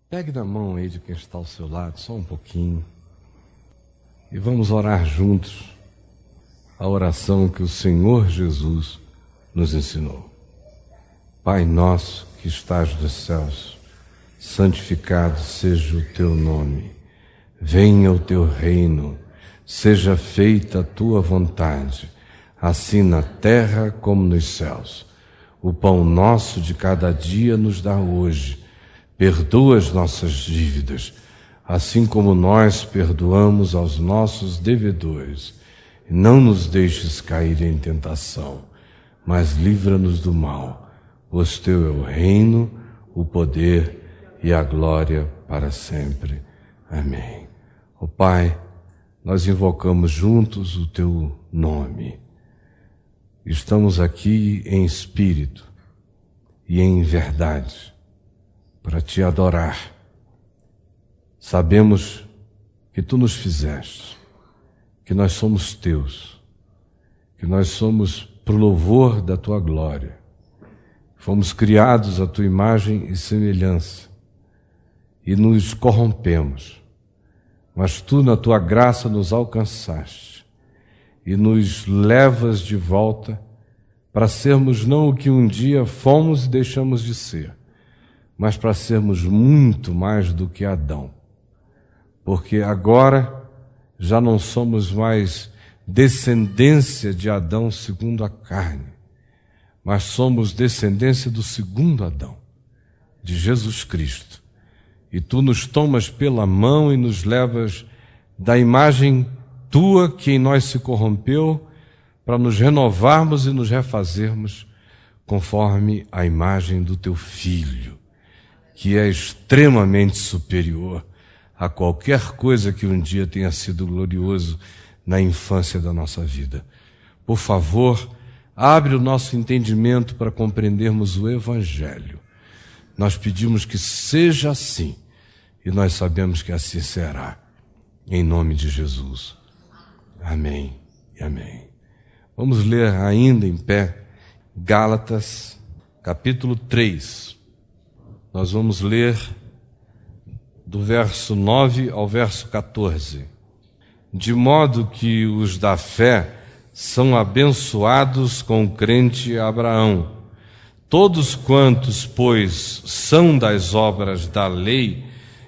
Pegue na mão aí de quem está ao seu lado, só um pouquinho, e vamos orar juntos a oração que o Senhor Jesus nos ensinou. Pai nosso que estás nos céus, santificado seja o teu nome. Venha o teu reino, seja feita a tua vontade, assim na terra como nos céus. O pão nosso de cada dia nos dá hoje. Perdoa as nossas dívidas, assim como nós perdoamos aos nossos devedores. E não nos deixes cair em tentação, mas livra-nos do mal, pois teu é o reino, o poder e a glória para sempre. Amém. Ó Pai, nós invocamos juntos o teu nome. Estamos aqui em espírito e em verdade para te adorar. Sabemos que tu nos fizeste, que nós somos teus, que nós somos pro louvor da tua glória. Fomos criados à tua imagem e semelhança e nos corrompemos, mas tu na tua graça nos alcançaste e nos levas de volta para sermos não o que um dia fomos e deixamos de ser, mas para sermos muito mais do que Adão. Porque agora já não somos mais descendência de Adão segundo a carne, mas somos descendência do segundo Adão, de Jesus Cristo. E tu nos tomas pela mão e nos levas da imagem tua que em nós se corrompeu, para nos renovarmos e nos refazermos conforme a imagem do teu Filho, que é extremamente superior a qualquer coisa que um dia tenha sido glorioso na infância da nossa vida. Por favor, abre o nosso entendimento para compreendermos o Evangelho. Nós pedimos que seja assim, e nós sabemos que assim será. Em nome de Jesus. Amém e amém. Vamos ler ainda em pé Gálatas, capítulo 3. Nós vamos ler do verso 9 ao verso 14. De modo que os da fé são abençoados com o crente Abraão. Todos quantos, pois, são das obras da lei,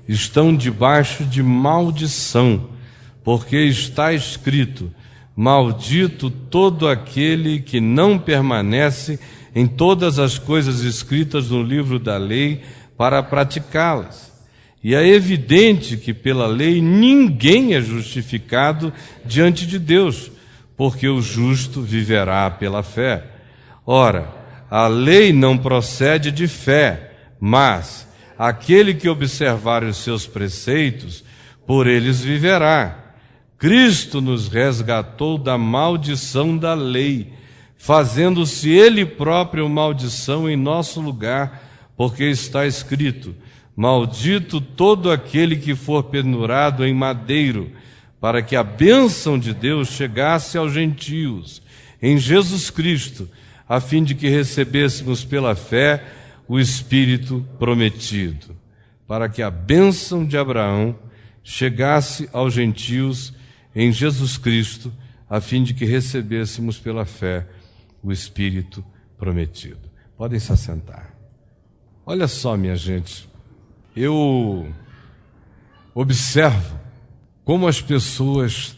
estão debaixo de maldição, porque está escrito: maldito todo aquele que não permanece em todas as coisas escritas no livro da lei para praticá-las. E é evidente que pela lei ninguém é justificado diante de Deus, porque o justo viverá pela fé. Ora, a lei não procede de fé, mas aquele que observar os seus preceitos, por eles viverá. Cristo nos resgatou da maldição da lei, fazendo-se Ele próprio maldição em nosso lugar, porque está escrito: maldito todo aquele que for pendurado em madeiro, para que a bênção de Deus chegasse aos gentios, em Jesus Cristo, a fim de que recebêssemos pela fé o Espírito prometido, para que a bênção de Abraão chegasse aos gentios em Jesus Cristo, a fim de que recebêssemos pela fé o Espírito prometido. Podem se assentar. Olha só, minha gente, eu observo como as pessoas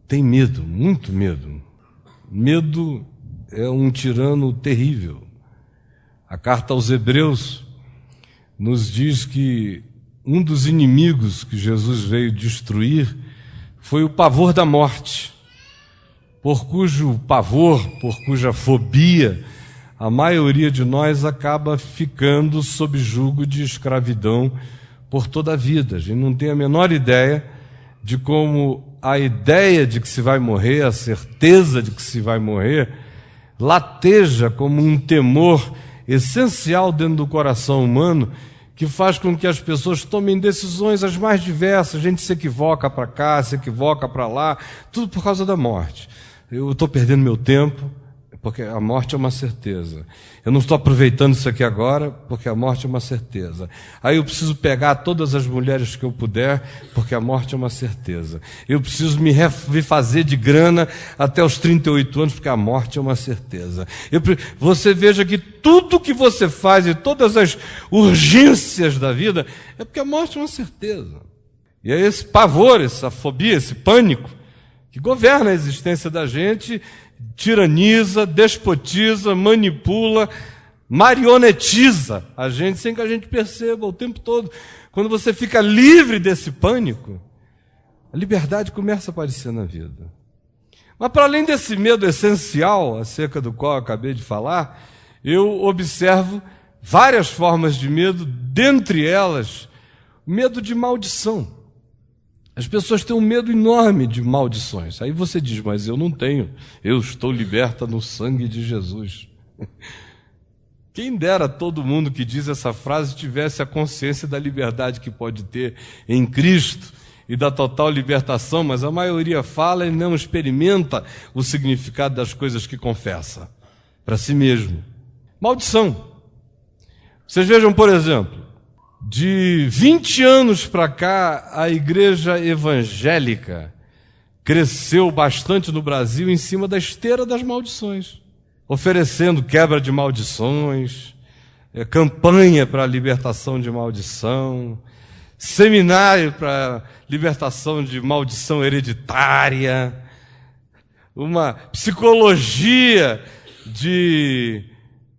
têm medo, muito medo. Medo é um tirano terrível. A carta aos Hebreus nos diz que um dos inimigos que Jesus veio destruir foi o pavor da morte, por cujo pavor, por cuja fobia, a maioria de nós acaba ficando sob jugo de escravidão por toda a vida. A gente não tem a menor ideia de como a ideia de que se vai morrer, a certeza de que se vai morrer, lateja como um temor essencial dentro do coração humano, que faz com que as pessoas tomem decisões as mais diversas. A gente se equivoca para cá, se equivoca para lá, tudo por causa da morte. Eu estou perdendo meu tempo, porque a morte é uma certeza. Eu não estou aproveitando isso aqui agora, porque a morte é uma certeza. Aí eu preciso pegar todas as mulheres que eu puder, porque a morte é uma certeza. Eu preciso me refazer de grana até os 38 anos, porque a morte é uma certeza. Você veja que tudo que você faz e todas as urgências da vida é porque a morte é uma certeza. E é esse pavor, essa fobia, esse pânico que governa a existência da gente, tiraniza, despotiza, manipula, marionetiza a gente sem que a gente perceba o tempo todo. Quando você fica livre desse pânico, a liberdade começa a aparecer na vida. Mas para além desse medo essencial, acerca do qual eu acabei de falar, eu observo várias formas de medo, dentre elas, medo de maldição. As pessoas têm um medo enorme de maldições. Aí você diz, mas eu não tenho. Eu estou liberta no sangue de Jesus. Quem dera todo mundo que diz essa frase tivesse a consciência da liberdade que pode ter em Cristo e da total libertação, mas a maioria fala e não experimenta o significado das coisas que confessa para si mesmo. Maldição. Vocês vejam, por exemplo, de 20 anos para cá, a igreja evangélica cresceu bastante no Brasil em cima da esteira das maldições, oferecendo quebra de maldições, campanha para a libertação de maldição, seminário para libertação de maldição hereditária, uma psicologia de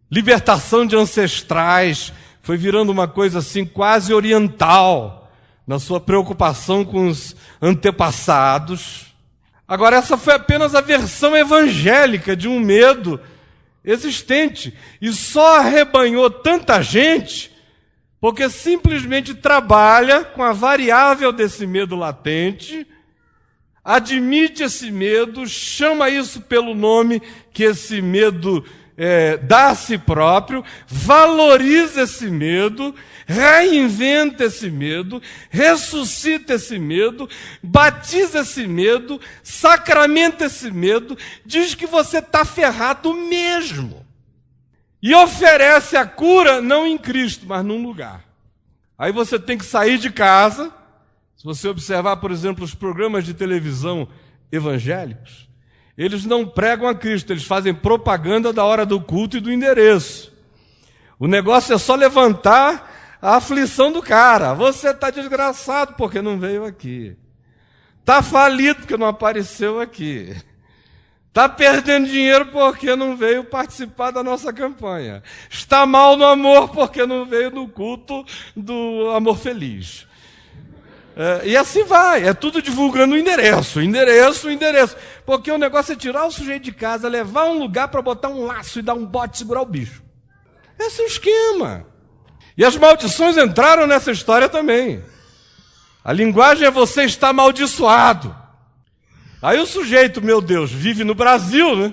libertação de ancestrais. Foi virando uma coisa assim quase oriental, na sua preocupação com os antepassados. Agora, essa foi apenas a versão evangélica de um medo existente, e só arrebanhou tanta gente porque simplesmente trabalha com a variável desse medo latente, admite esse medo, chama isso pelo nome que esse medo dá a si próprio, valoriza esse medo, reinventa esse medo, ressuscita esse medo, batiza esse medo, sacramenta esse medo, diz que você está ferrado mesmo. E oferece a cura não em Cristo, mas num lugar. Aí você tem que sair de casa. Se você observar, por exemplo, os programas de televisão evangélicos, eles não pregam a Cristo, eles fazem propaganda da hora do culto e do endereço. O negócio é só levantar a aflição do cara. Você está desgraçado porque não veio aqui. Está falido porque não apareceu aqui. Está perdendo dinheiro porque não veio participar da nossa campanha. Está mal no amor porque não veio no culto do amor feliz. E assim vai, é tudo divulgando o endereço. Porque o negócio é tirar o sujeito de casa, levar um lugar para botar um laço e dar um bote e segurar o bicho. Esse é o esquema. E as maldições entraram nessa história também. A linguagem é você está amaldiçoado. Aí o sujeito, meu Deus, vive no Brasil, né?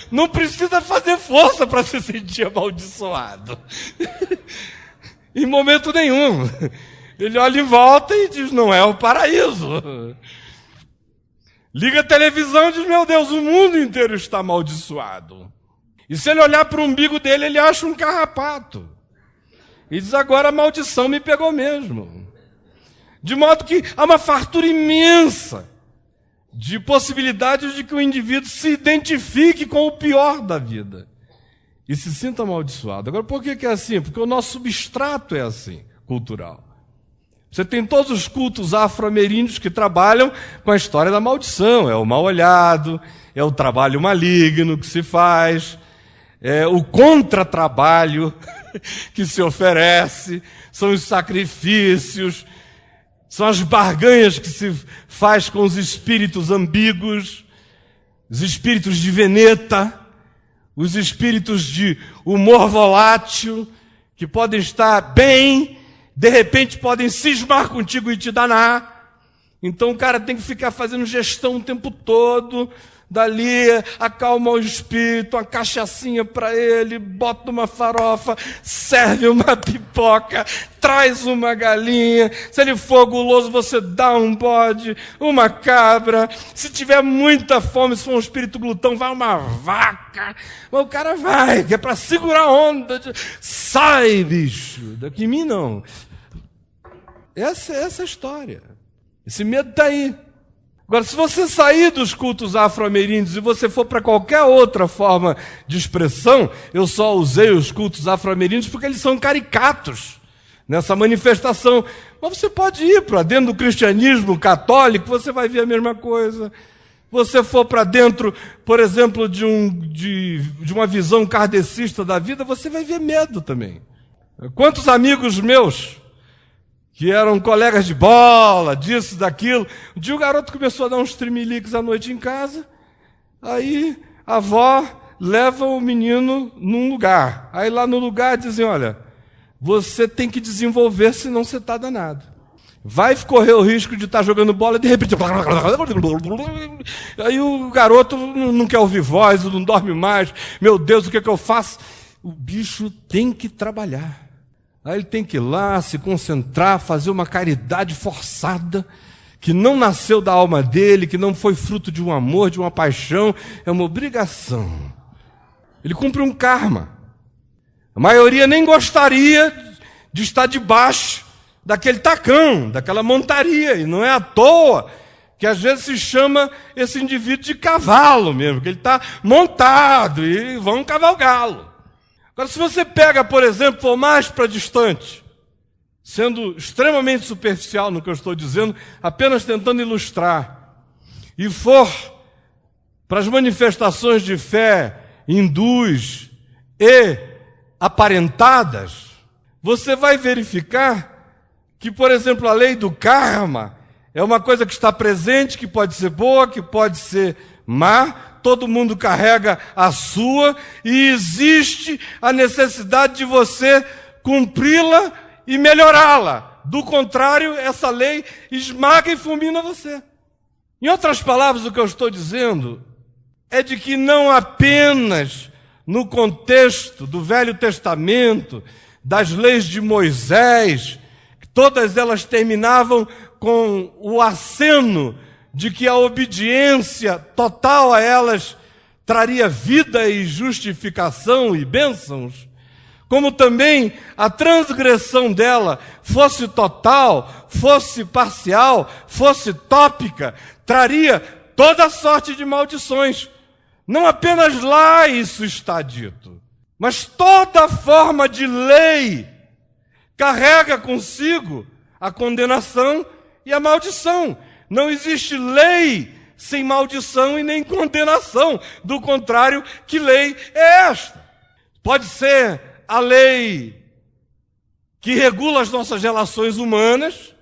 Não precisa fazer força para se sentir amaldiçoado. Em momento nenhum. Ele olha em volta e diz, não é o paraíso. Liga a televisão e diz, meu Deus, o mundo inteiro está amaldiçoado. E se ele olhar para o umbigo dele, ele acha um carrapato. E diz, agora a maldição me pegou mesmo. De modo que há uma fartura imensa de possibilidades de que o indivíduo se identifique com o pior da vida e se sinta amaldiçoado. Agora, por que é assim? Porque o nosso substrato é assim, cultural. Você tem todos os cultos afro-ameríndios que trabalham com a história da maldição. É o mal olhado, é o trabalho maligno que se faz, é o contra-trabalho que se oferece, são os sacrifícios, são as barganhas que se faz com os espíritos ambíguos, os espíritos de Veneta, os espíritos de humor volátil, que podem estar bem, de repente podem cismar contigo e te danar. Então o cara tem que ficar fazendo gestão o tempo todo dali acalma o espírito, uma cachaçinha para ele, bota uma farofa, serve uma pipoca, traz uma galinha. Se ele for guloso, você dá um bode, uma cabra. Se tiver muita fome, se for um espírito glutão, vai uma vaca. Mas o cara vai, que é para segurar a onda. Sai, bicho, daqui em mim não. Essa é a história. Esse medo está aí. Agora, se você sair dos cultos afro-ameríndios e você for para qualquer outra forma de expressão, eu só usei os cultos afro-ameríndios porque eles são caricatos nessa manifestação. Mas você pode ir para dentro do cristianismo católico, você vai ver a mesma coisa. Você for para dentro, por exemplo, de uma visão kardecista da vida, você vai ver medo também. Quantos amigos meus que eram colegas de bola, disso, daquilo. Um dia o garoto começou a dar uns tremeliques à noite em casa, aí a avó leva o menino num lugar. Aí lá no lugar dizem, olha, você tem que desenvolver, senão você está danado. Vai correr o risco de estar jogando bola e de repente... Aí o garoto não quer ouvir voz, não dorme mais. Meu Deus, o que é que eu faço? O bicho tem que trabalhar. Aí ele tem que ir lá, se concentrar, fazer uma caridade forçada, que não nasceu da alma dele, que não foi fruto de um amor, de uma paixão, é uma obrigação. Ele cumpre um karma. A maioria nem gostaria de estar debaixo daquele tacão, daquela montaria, e não é à toa que às vezes se chama esse indivíduo de cavalo mesmo, que ele está montado e vão cavalgá-lo. Agora, se você pega, por exemplo, for mais para distante, sendo extremamente superficial no que eu estou dizendo, apenas tentando ilustrar, e for para as manifestações de fé hindus e aparentadas, você vai verificar que, por exemplo, a lei do karma é uma coisa que está presente, que pode ser boa, que pode ser má. Todo mundo carrega a sua e existe a necessidade de você cumpri-la e melhorá-la. Do contrário, essa lei esmaga e fulmina você. Em outras palavras, o que eu estou dizendo é de que não apenas no contexto do Velho Testamento, das leis de Moisés, todas elas terminavam com o aceno de que a obediência total a elas traria vida e justificação e bênçãos, como também a transgressão dela fosse total, fosse parcial, fosse tópica, traria toda sorte de maldições. Não apenas lá isso está dito, mas toda forma de lei carrega consigo a condenação e a maldição. Não existe lei sem maldição e nem condenação. Do contrário, que lei é esta? Pode ser a lei que regula as nossas relações humanas,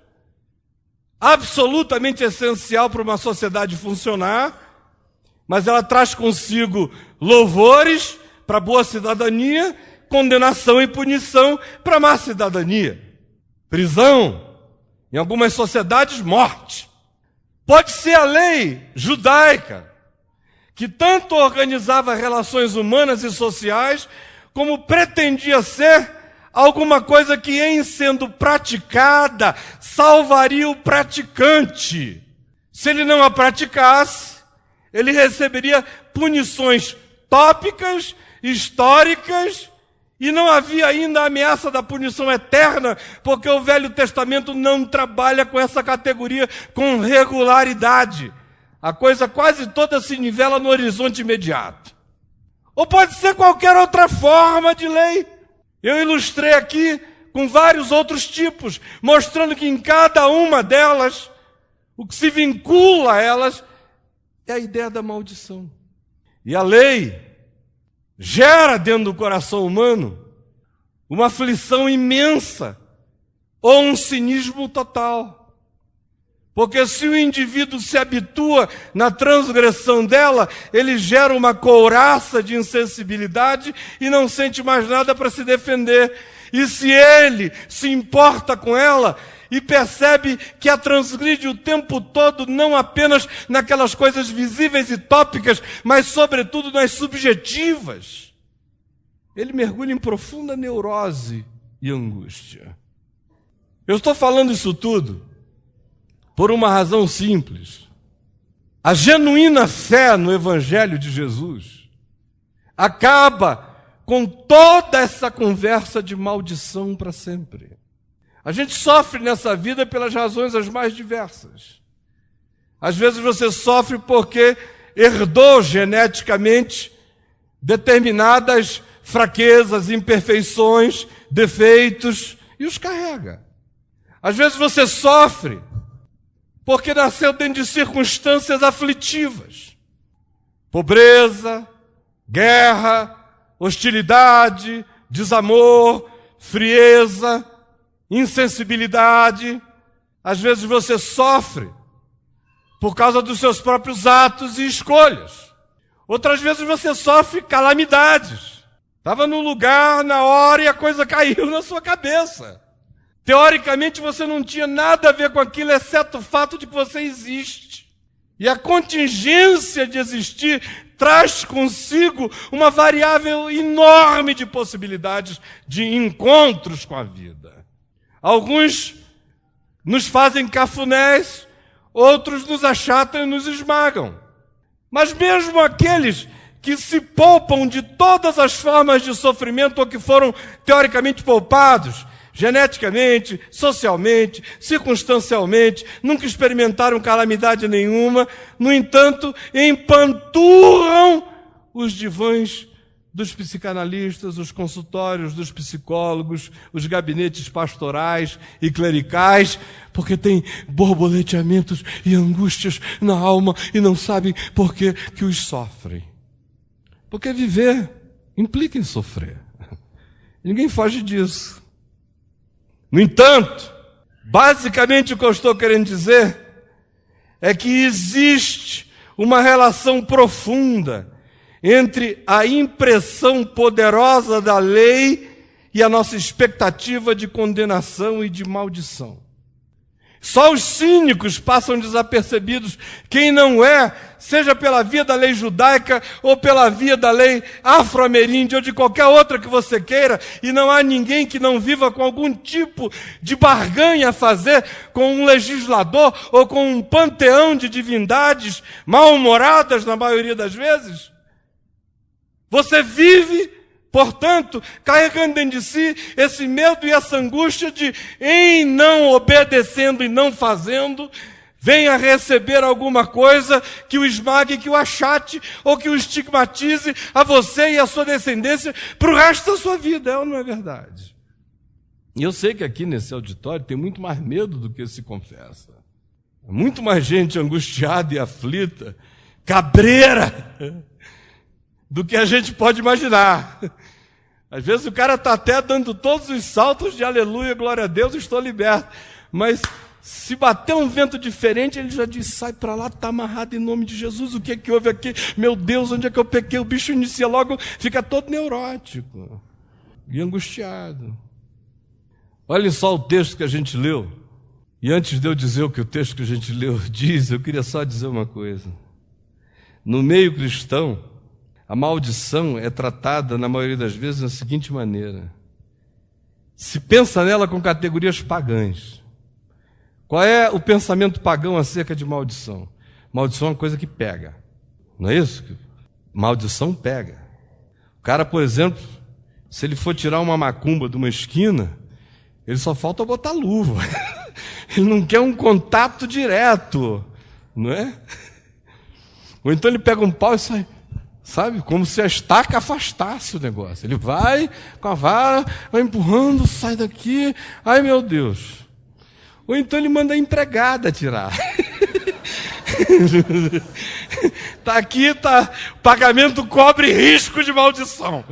absolutamente essencial para uma sociedade funcionar, mas ela traz consigo louvores para boa cidadania, condenação e punição para má cidadania. Prisão, em algumas sociedades, morte. Pode ser a lei judaica, que tanto organizava relações humanas e sociais, como pretendia ser alguma coisa que, em sendo praticada, salvaria o praticante. Se ele não a praticasse, ele receberia punições tópicas, históricas, e não havia ainda a ameaça da punição eterna, porque o Velho Testamento não trabalha com essa categoria com regularidade. A coisa quase toda se nivela no horizonte imediato. Ou pode ser qualquer outra forma de lei. Eu ilustrei aqui com vários outros tipos, mostrando que em cada uma delas, o que se vincula a elas é a ideia da maldição. E a lei gera dentro do coração humano uma aflição imensa ou um cinismo total. Porque se o indivíduo se habitua na transgressão dela, ele gera uma couraça de insensibilidade e não sente mais nada para se defender. E se ele se importa com ela, e percebe que a transgride o tempo todo, não apenas naquelas coisas visíveis e tópicas, mas sobretudo nas subjetivas. Ele mergulha em profunda neurose e angústia. Eu estou falando isso tudo por uma razão simples. A genuína fé no Evangelho de Jesus acaba com toda essa conversa de maldição para sempre. A gente sofre nessa vida pelas razões as mais diversas. Às vezes você sofre porque herdou geneticamente determinadas fraquezas, imperfeições, defeitos e os carrega. Às vezes você sofre porque nasceu dentro de circunstâncias aflitivas. Pobreza, guerra, hostilidade, desamor, frieza, insensibilidade. Às vezes você sofre por causa dos seus próprios atos e escolhas. Outras vezes você sofre calamidades. Estava no lugar, na hora, e a coisa caiu na sua cabeça. Teoricamente você não tinha nada a ver com aquilo, exceto o fato de que você existe. E a contingência de existir traz consigo uma variável enorme de possibilidades de encontros com a vida. Alguns nos fazem cafunés, outros nos achatam e nos esmagam. Mas mesmo aqueles que se poupam de todas as formas de sofrimento ou que foram teoricamente poupados, geneticamente, socialmente, circunstancialmente, nunca experimentaram calamidade nenhuma, no entanto, empanturram os divãs dos psicanalistas, os consultórios dos psicólogos, os gabinetes pastorais e clericais, porque tem borboleteamentos e angústias na alma e não sabem por que os sofrem. Porque viver implica em sofrer. Ninguém foge disso. No entanto, basicamente o que eu estou querendo dizer é que existe uma relação profunda entre a impressão poderosa da lei e a nossa expectativa de condenação e de maldição. Só os cínicos passam desapercebidos. Quem não é, seja pela via da lei judaica ou pela via da lei afro-ameríndia ou de qualquer outra que você queira, e não há ninguém que não viva com algum tipo de barganha a fazer com um legislador ou com um panteão de divindades mal-humoradas na maioria das vezes. Você vive, portanto, carregando dentro de si esse medo e essa angústia de, em não obedecendo e não fazendo, venha receber alguma coisa que o esmague, que o achate ou que o estigmatize a você e a sua descendência para o resto da sua vida. É ou não é verdade? E eu sei que aqui nesse auditório tem muito mais medo do que se confessa. Muito mais gente angustiada e aflita, cabreira, do que a gente pode imaginar. Às vezes o cara está até dando todos os saltos de aleluia, glória a Deus, estou liberto. Mas se bater um vento diferente, ele já diz, sai para lá, está amarrado em nome de Jesus. O que é que houve aqui? Meu Deus, onde é que eu pequei? O bicho inicia logo, fica todo neurótico e angustiado. Olhem só o texto que a gente leu. E antes de eu dizer o que o texto que a gente leu diz, eu queria só dizer uma coisa. No meio cristão, a maldição é tratada, na maioria das vezes, da seguinte maneira. Se pensa nela com categorias pagãs. Qual é o pensamento pagão acerca de maldição? Maldição é uma coisa que pega. Não é isso? Maldição pega. O cara, por exemplo, se ele for tirar uma macumba de uma esquina, ele só falta botar luva. Ele não quer um contato direto, não é? Ou então ele pega um pau e sai, sabe? Como se a estaca afastasse o negócio. Ele vai com a vara, vai empurrando, sai daqui. Ai, meu Deus. Ou então ele manda a empregada tirar. Tá aqui, tá. Pagamento cobre risco de maldição.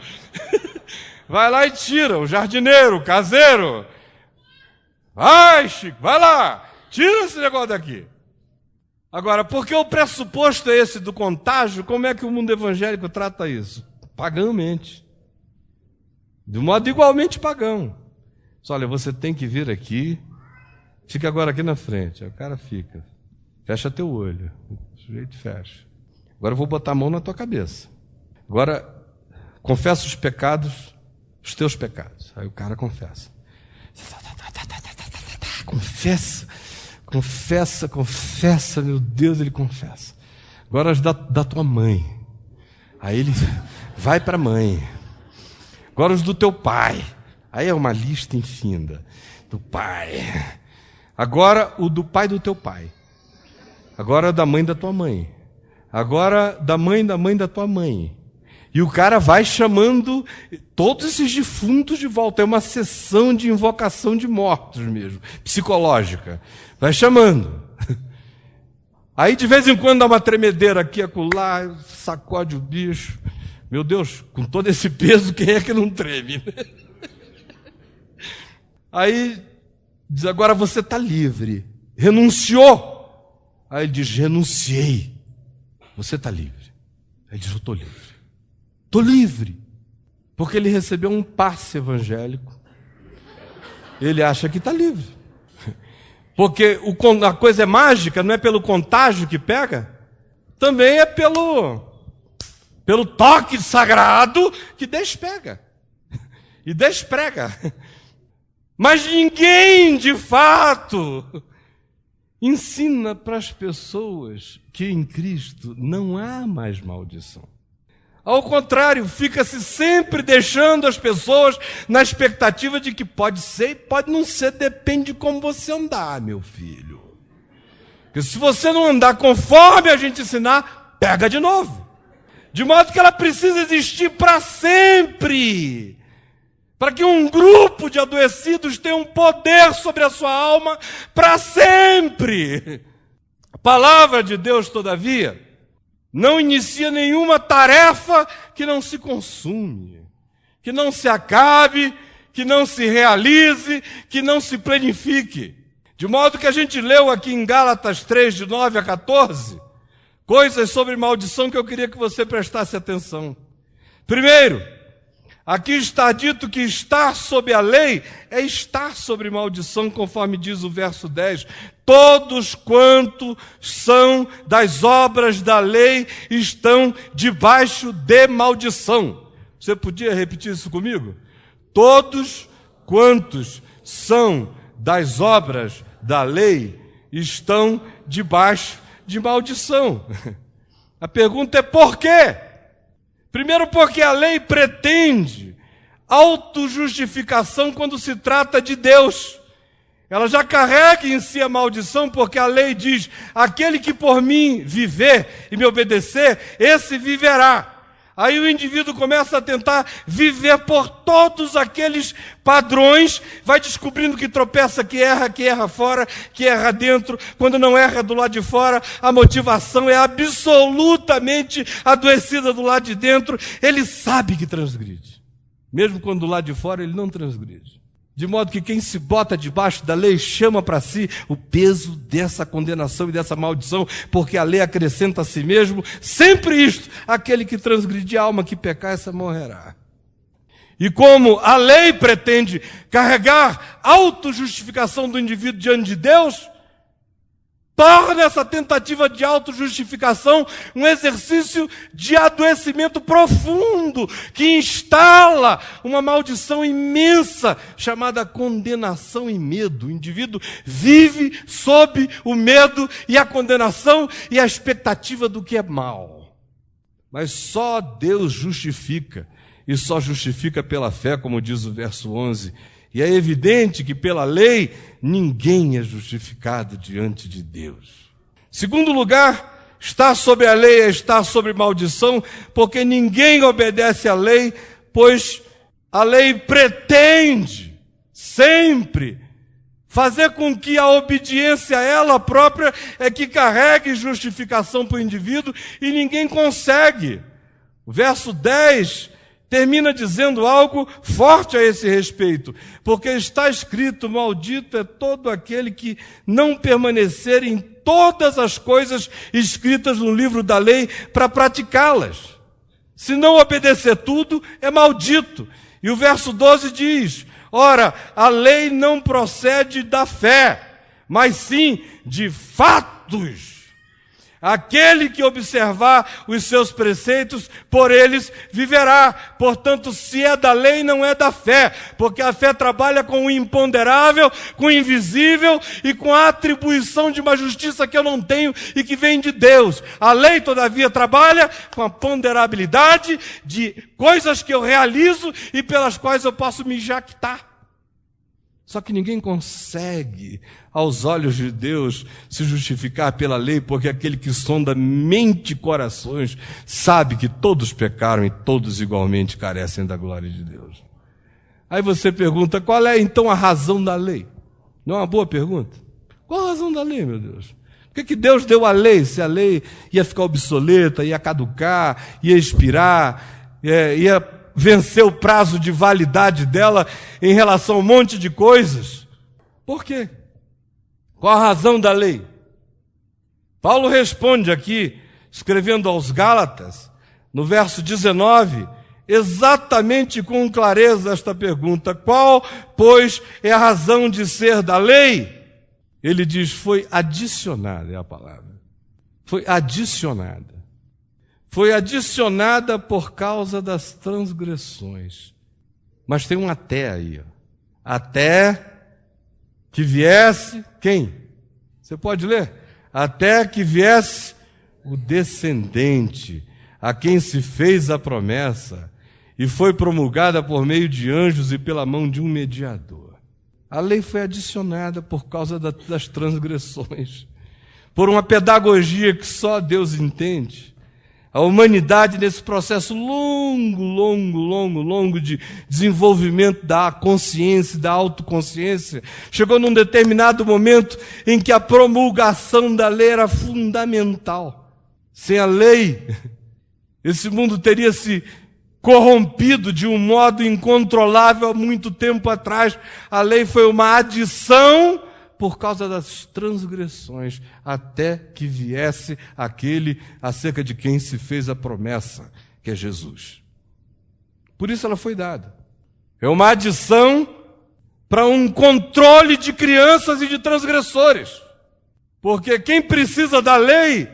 Vai lá e tira. O jardineiro, o caseiro. Vai, Chico, vai lá. Tira esse negócio daqui. Agora, porque o pressuposto é esse do contágio, como é que o mundo evangélico trata isso? Pagãmente. De modo igualmente pagão. Olha, você tem que vir aqui, Fica agora aqui na frente. Aí o cara fica. Fecha teu olho. O sujeito fecha. Agora eu vou botar a mão na tua cabeça. Agora, confessa os pecados, os teus pecados. Aí o cara confessa. Confessa, meu Deus, ele confessa. Agora as da tua mãe. Aí ele vai para a mãe. Agora os do teu pai. Aí é uma lista infinda. Do pai. Agora o do pai do teu pai. Agora da mãe da tua mãe. Agora da mãe da tua mãe. E o cara vai chamando todos esses defuntos de volta. É uma sessão de invocação de mortos mesmo, psicológica. Vai chamando. Aí de vez em quando dá uma tremedeira aqui, acolá, sacode o bicho. Meu Deus, com todo esse peso, quem é que não treme? Aí diz, agora você está livre. Renunciou. Aí ele diz, renunciei. Você está livre. Aí ele diz, eu estou livre. Estou livre. Porque ele recebeu um passe evangélico. Ele acha que está livre. Porque a coisa é mágica, não é pelo contágio que pega, também é pelo toque sagrado que despega e desprega. Mas ninguém, de fato, ensina para as pessoas que em Cristo não há mais maldição. Ao contrário, fica-se sempre deixando as pessoas na expectativa de que pode ser e pode não ser, depende de como você andar, meu filho. Porque se você não andar conforme a gente ensinar, pega de novo. De modo que ela precisa existir para sempre. Para que um grupo de adoecidos tenha um poder sobre a sua alma para sempre. A palavra de Deus, todavia, não inicia nenhuma tarefa que não se consume, que não se acabe, que não se realize, que não se planifique. De modo que a gente leu aqui em Gálatas 3, de 9 a 14, coisas sobre maldição que eu queria que você prestasse atenção. Primeiro, aqui está dito que estar sob a lei é estar sobre maldição, conforme diz o verso 10. Todos quanto são das obras da lei estão debaixo de maldição. Você podia repetir isso comigo? Todos quantos são das obras da lei estão debaixo de maldição. A pergunta é por quê? Primeiro, porque a lei pretende autojustificação quando se trata de Deus. Ela já carrega em si a maldição, porque a lei diz, aquele que por mim viver e me obedecer, esse viverá. Aí o indivíduo começa a tentar viver por todos aqueles padrões, vai descobrindo que tropeça, que erra fora, que erra dentro. Quando não erra do lado de fora, a motivação é absolutamente adoecida do lado de dentro. Ele sabe que transgride, mesmo quando do lado de fora ele não transgride. De modo que quem se bota debaixo da lei chama para si o peso dessa condenação e dessa maldição, porque a lei acrescenta a si mesmo sempre isto: aquele que transgredir a alma que pecar, essa morrerá. E como a lei pretende carregar autojustificação do indivíduo diante de Deus, torna essa tentativa de autojustificação um exercício de adoecimento profundo, que instala uma maldição imensa, chamada condenação e medo. O indivíduo vive sob o medo e a condenação e a expectativa do que é mal. Mas só Deus justifica, e só justifica pela fé, como diz o verso 11. E é evidente que pela lei ninguém é justificado diante de Deus. Segundo lugar, estar sob a lei é estar sob maldição, porque ninguém obedece à lei, pois a lei pretende sempre fazer com que a obediência a ela própria é que carregue justificação para o indivíduo, e ninguém consegue. O verso 10 termina dizendo algo forte a esse respeito, porque está escrito: maldito é todo aquele que não permanecer em todas as coisas escritas no livro da lei para praticá-las. Se não obedecer tudo, é maldito. E o verso 12 diz: ora, a lei não procede da fé, mas sim de fatos. Aquele que observar os seus preceitos, por eles viverá. Portanto, se é da lei, não é da fé, porque a fé trabalha com o imponderável, com o invisível e com a atribuição de uma justiça que eu não tenho e que vem de Deus. A lei, todavia, trabalha com a ponderabilidade de coisas que eu realizo e pelas quais eu posso me jactar. Só que ninguém consegue, aos olhos de Deus, se justificar pela lei, porque aquele que sonda mente e corações sabe que todos pecaram e todos igualmente carecem da glória de Deus. Aí você pergunta, qual é então a razão da lei? Não é uma boa pergunta? Qual a razão da lei, meu Deus? Por que Deus deu a lei, se a lei ia ficar obsoleta, ia caducar, ia expirar, ia vencer o prazo de validade dela em relação a um monte de coisas? Por quê? Qual a razão da lei? Paulo responde aqui, escrevendo aos Gálatas, no verso 19, exatamente com clareza esta pergunta: qual, pois, é a razão de ser da lei? Ele diz, foi adicionada, é a palavra. Foi adicionada. Foi adicionada por causa das transgressões. Mas tem um até aí. Ó. Até que viesse, quem? Você pode ler? Até que viesse o descendente, a quem se fez a promessa, e foi promulgada por meio de anjos e pela mão de um mediador. A lei foi adicionada por causa das transgressões, por uma pedagogia que só Deus entende. A humanidade, nesse processo longo de desenvolvimento da consciência, da autoconsciência, chegou num determinado momento em que a promulgação da lei era fundamental. Sem a lei, esse mundo teria se corrompido de um modo incontrolável há muito tempo atrás. A lei foi uma adição por causa das transgressões, até que viesse aquele acerca de quem se fez a promessa, que é Jesus. Por isso ela foi dada. É uma adição para um controle de crianças e de transgressores. Porque quem precisa da lei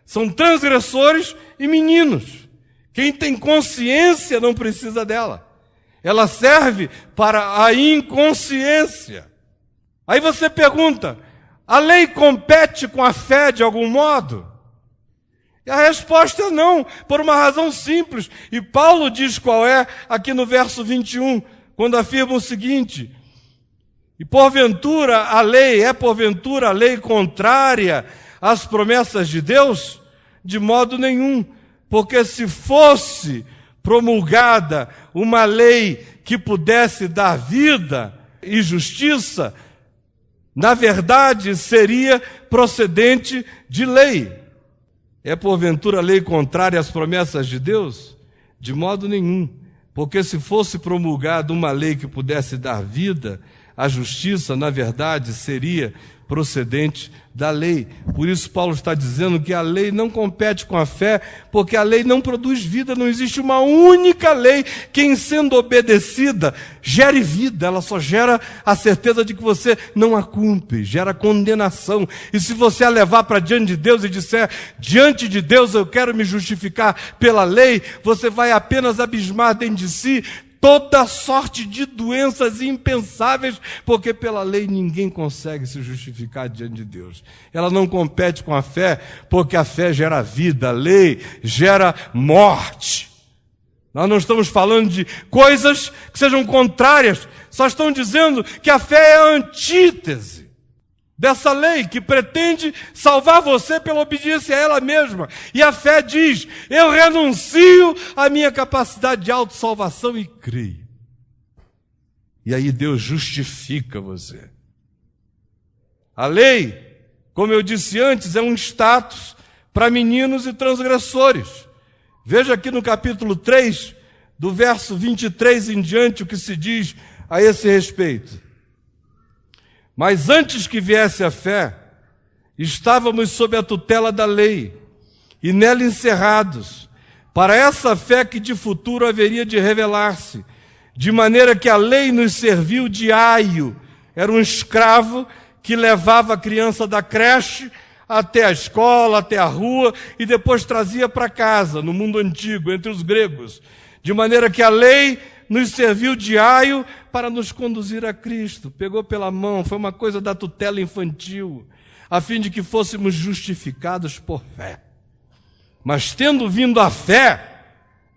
são transgressores e meninos. Quem tem consciência não precisa dela. Ela serve para a inconsciência. Aí você pergunta, a lei compete com a fé de algum modo? E a resposta é não, por uma razão simples. E Paulo diz qual é, aqui no verso 21, quando afirma o seguinte: e porventura a lei contrária às promessas de Deus? De modo nenhum, porque se fosse promulgada uma lei que pudesse dar vida e justiça, na verdade, seria procedente de lei. É porventura a lei contrária às promessas de Deus? De modo nenhum, porque se fosse promulgada uma lei que pudesse dar vida, a justiça, na verdade, seria procedente da lei. Por isso Paulo está dizendo que a lei não compete com a fé, porque a lei não produz vida, não existe uma única lei que, em sendo obedecida, gere vida. Ela só gera a certeza de que você não a cumpre, gera condenação. E se você a levar para diante de Deus e disser, diante de Deus eu quero me justificar pela lei, você vai apenas abismar dentro de si toda sorte de doenças impensáveis, porque pela lei ninguém consegue se justificar diante de Deus. Ela não compete com a fé, porque a fé gera vida, a lei gera morte. Nós não estamos falando de coisas que sejam contrárias, só estão dizendo que a fé é a antítese dessa lei que pretende salvar você pela obediência a ela mesma. E a fé diz, eu renuncio à minha capacidade de autossalvação e creio. E aí Deus justifica você. A lei, como eu disse antes, é um status para meninos e transgressores. Veja aqui no capítulo 3, do verso 23 em diante, o que se diz a esse respeito. Mas antes que viesse a fé, estávamos sob a tutela da lei, e nela encerrados, para essa fé que de futuro haveria de revelar-se, de maneira que a lei nos serviu de aio, era um escravo que levava a criança da creche até a escola, até a rua, e depois trazia para casa, no mundo antigo, entre os gregos, de maneira que a lei nos serviu de aio para nos conduzir a Cristo. Pegou pela mão, foi uma coisa da tutela infantil, a fim de que fôssemos justificados por fé. Mas tendo vindo a fé,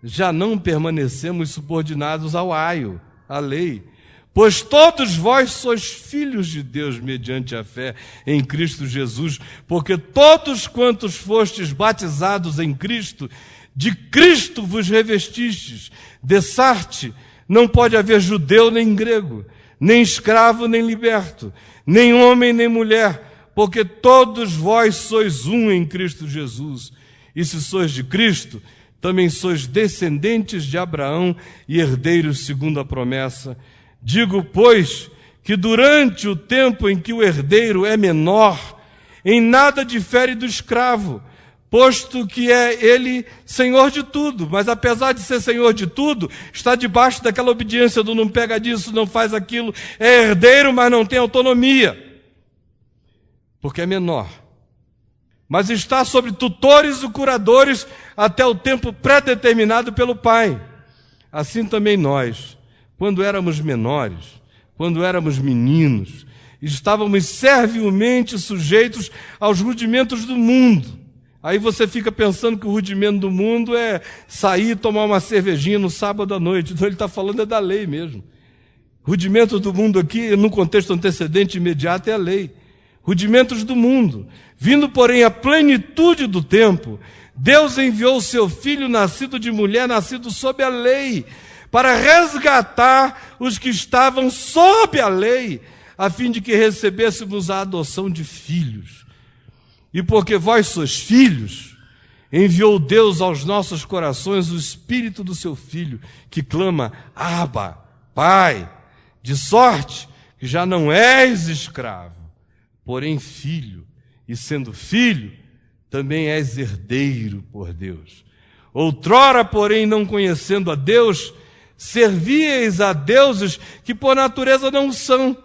já não permanecemos subordinados ao aio, à lei, pois todos vós sois filhos de Deus mediante a fé em Cristo Jesus, porque todos quantos fostes batizados em Cristo, de Cristo vos revestistes. Dessarte não pode haver judeu nem grego, nem escravo nem liberto, nem homem nem mulher, porque todos vós sois um em Cristo Jesus. E se sois de Cristo, também sois descendentes de Abraão e herdeiros segundo a promessa. Digo, pois, que durante o tempo em que o herdeiro é menor, em nada difere do escravo, posto que é ele senhor de tudo, mas apesar de ser senhor de tudo, está debaixo daquela obediência do não pega disso, não faz aquilo, é herdeiro, mas não tem autonomia, porque é menor. Mas está sobre tutores e curadores até o tempo pré-determinado pelo Pai. Assim também nós, quando éramos menores, quando éramos meninos, estávamos servilmente sujeitos aos rudimentos do mundo. Aí você fica pensando que o rudimento do mundo é sair e tomar uma cervejinha no sábado à noite. Então ele está falando da lei mesmo. Rudimento do mundo aqui, no contexto antecedente imediato, é a lei. Rudimentos do mundo. Vindo, porém, à plenitude do tempo, Deus enviou o seu Filho, nascido de mulher, nascido sob a lei, para resgatar os que estavam sob a lei, a fim de que recebêssemos a adoção de filhos. E porque vós sois filhos, enviou Deus aos nossos corações o Espírito do seu Filho, que clama, Abba, Pai, de sorte que já não és escravo, porém filho, e sendo filho, também és herdeiro por Deus. Outrora, porém, não conhecendo a Deus, servíeis a deuses que por natureza não são.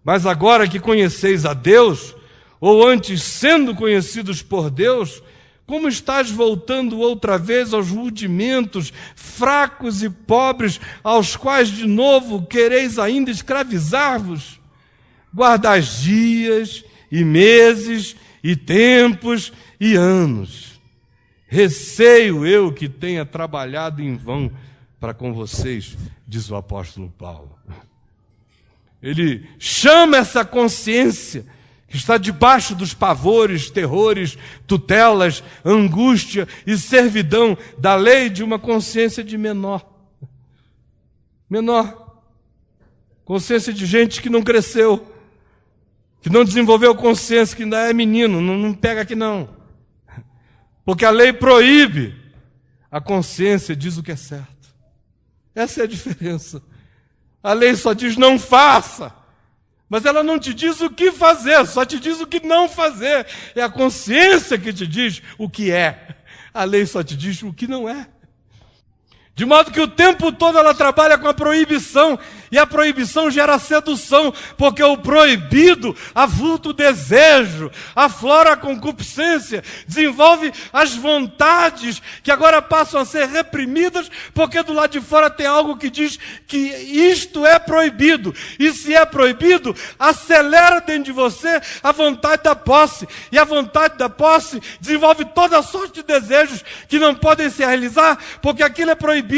Mas agora que conheceis a Deus, ou antes sendo conhecidos por Deus, como estáis voltando outra vez aos rudimentos fracos e pobres, aos quais de novo quereis ainda escravizar-vos? Guardais dias e meses e tempos e anos. Receio eu que tenha trabalhado em vão para com vocês, diz o apóstolo Paulo. Ele chama essa consciência que está debaixo dos pavores, terrores, tutelas, angústia e servidão da lei, de uma consciência de menor. Menor. Consciência de gente que não cresceu, que não desenvolveu consciência, que ainda é menino, não pega aqui não. Porque a lei proíbe, a consciência diz o que é certo. Essa é a diferença. A lei só diz não faça, mas ela não te diz o que fazer, só te diz o que não fazer. É a consciência que te diz o que é. A lei só te diz o que não é. De modo que o tempo todo ela trabalha com a proibição, e a proibição gera sedução, porque o proibido avulta o desejo, aflora a concupiscência, desenvolve as vontades que agora passam a ser reprimidas, porque do lado de fora tem algo que diz que isto é proibido, e se é proibido, acelera dentro de você a vontade da posse, e a vontade da posse desenvolve toda sorte de desejos que não podem se realizar, porque aquilo é proibido.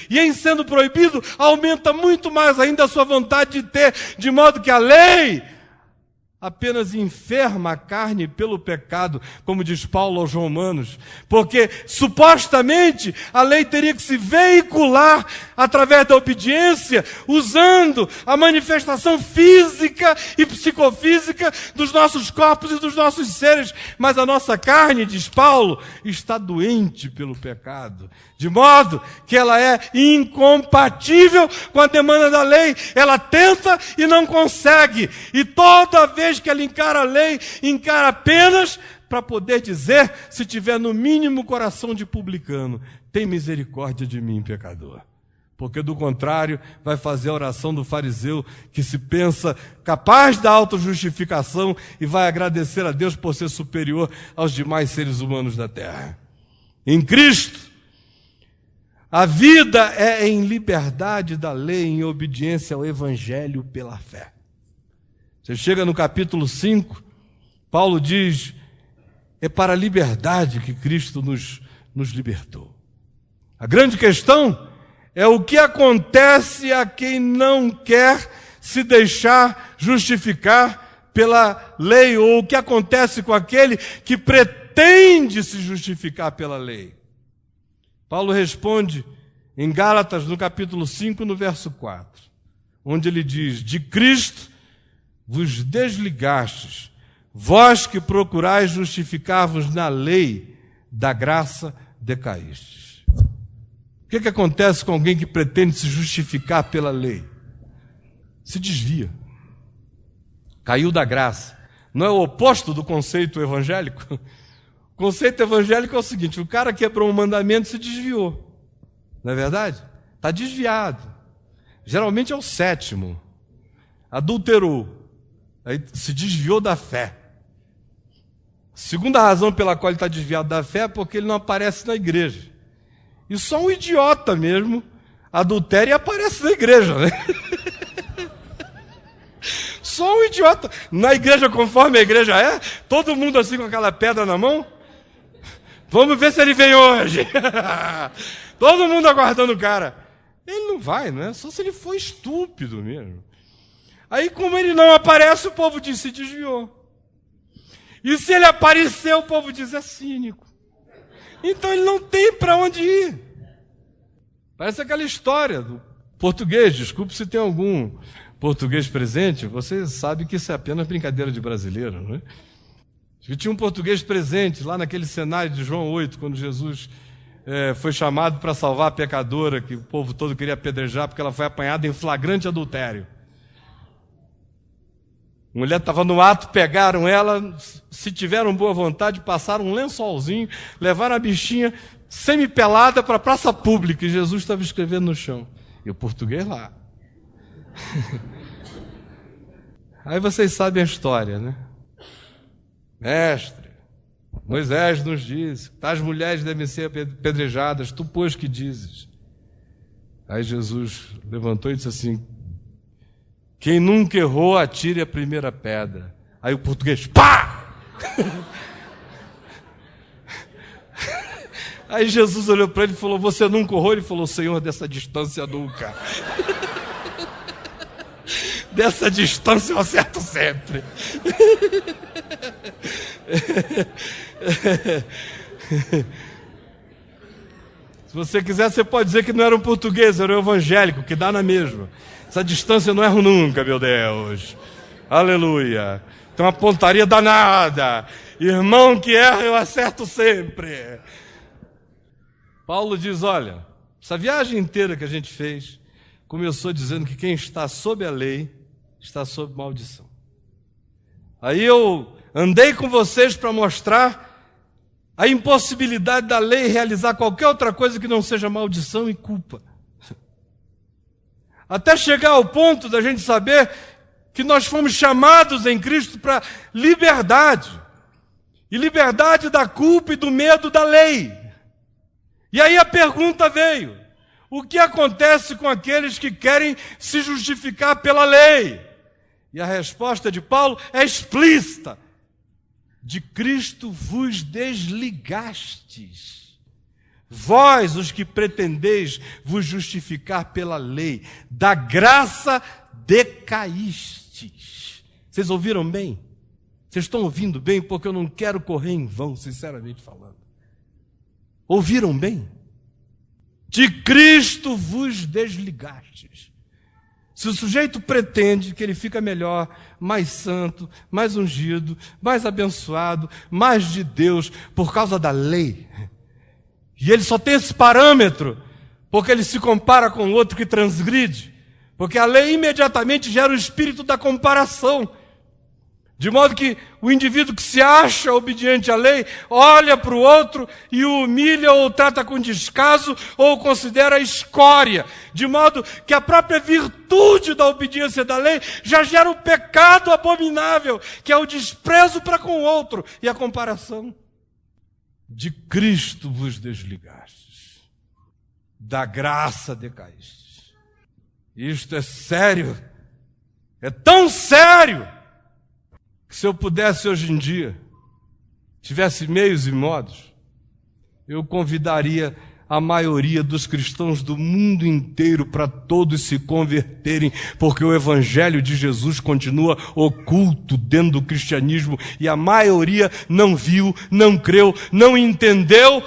E em sendo proibido, aumenta muito mais ainda a sua vontade de ter, de modo que a lei apenas enferma a carne pelo pecado, como diz Paulo aos Romanos, porque supostamente a lei teria que se veicular através da obediência, usando a manifestação física e psicofísica dos nossos corpos e dos nossos seres, mas a nossa carne, diz Paulo, está doente pelo pecado, de modo que ela é incompatível com a demanda da lei. Ela tenta e não consegue, e toda vez que ela encara a lei, encara apenas para poder dizer, se tiver no mínimo coração de publicano, tem misericórdia de mim, pecador. porque do contrário vai fazer a oração do fariseu que se pensa capaz da autojustificação e vai agradecer a Deus por ser superior aos demais seres humanos da terra. Em Cristo, a vida é em liberdade da lei, em obediência ao Evangelho pela fé. Você chega no capítulo 5, Paulo diz, é para a liberdade que Cristo nos libertou. A grande questão é o que acontece a quem não quer se deixar justificar pela lei, ou o que acontece com aquele que pretende se justificar pela lei. Paulo responde em Gálatas, no capítulo 5, no verso 4, onde ele diz, de Cristo vos desligastes, vós que procurais justificar-vos na lei, da graça decaístes. O que acontece com alguém que pretende se justificar pela lei? Se desvia. Caiu da graça. Não é o oposto do conceito evangélico? O conceito evangélico é o seguinte, o cara quebrou um mandamento e se desviou. Não é verdade? Está desviado. Geralmente é o 7º. Adulterou. Aí se desviou da fé. A segunda razão pela qual ele está desviado da fé é porque ele não aparece na igreja. E só um idiota mesmo adultera e aparece na igreja, né? Só um idiota. Na igreja, conforme a igreja é, todo mundo assim com aquela pedra na mão. Vamos ver se ele vem hoje. Todo mundo aguardando o cara. Ele não vai, não é? Só se ele for estúpido mesmo. Aí, como ele não aparece, o povo diz, se desviou. E se ele aparecer, o povo diz, é cínico. Então ele não tem para onde ir. Parece aquela história do português. Desculpe se tem algum português presente. Você sabe que isso é apenas brincadeira de brasileiro, não é? Tinha um português presente lá naquele cenário de João 8, quando Jesus foi chamado para salvar a pecadora, que o povo todo queria apedrejar porque ela foi apanhada em flagrante adultério. A mulher estava no ato, pegaram ela, se tiveram boa vontade, passaram um lençolzinho, levaram a bichinha semi-pelada para a praça pública, e Jesus estava escrevendo no chão. E o português lá. Aí vocês sabem a história, né? Mestre, Moisés nos diz, tais mulheres devem ser apedrejadas, tu pois que dizes. Aí Jesus levantou e disse assim, quem nunca errou, atire a primeira pedra. Aí o português, pá! Aí Jesus olhou para ele e falou, você nunca errou? Ele falou, Senhor, dessa distância nunca. Dessa distância eu acerto sempre. Se você quiser, você pode dizer que não era um português, era um evangélico, que dá na mesma. Essa distância eu não erro nunca, meu Deus. Aleluia. Tem uma pontaria danada. Irmão que erra, eu acerto sempre. Paulo diz, olha, essa viagem inteira que a gente fez, começou dizendo que quem está sob a lei, está sob maldição. Aí eu andei com vocês para mostrar a impossibilidade da lei realizar qualquer outra coisa que não seja maldição e culpa. Até chegar ao ponto da gente saber que nós fomos chamados em Cristo para liberdade. E liberdade da culpa e do medo da lei. E aí a pergunta veio, o que acontece com aqueles que querem se justificar pela lei? E a resposta de Paulo é explícita. De Cristo vos desligastes. Vós, os que pretendeis vos justificar pela lei, da graça decaístes. Vocês ouviram bem? Vocês estão ouvindo bem? Porque eu não quero correr em vão, sinceramente falando. Ouviram bem? De Cristo vos desligastes. Se o sujeito pretende que ele fica melhor, mais santo, mais ungido, mais abençoado, mais de Deus, por causa da lei, e ele só tem esse parâmetro, porque ele se compara com o outro que transgride, porque a lei imediatamente gera o espírito da comparação, De modo que o indivíduo que se acha obediente à lei, olha para o outro e o humilha ou o trata com descaso ou o considera escória. De modo que a própria virtude da obediência da lei já gera um pecado abominável, que é o desprezo para com o outro e a comparação. De Cristo vos desligastes, da graça decaístes. Isto é sério, é tão sério, que se eu pudesse hoje em dia, tivesse meios e modos, eu convidaria a maioria dos cristãos do mundo inteiro para todos se converterem, porque o Evangelho de Jesus continua oculto dentro do cristianismo e a maioria não viu, não creu, não entendeu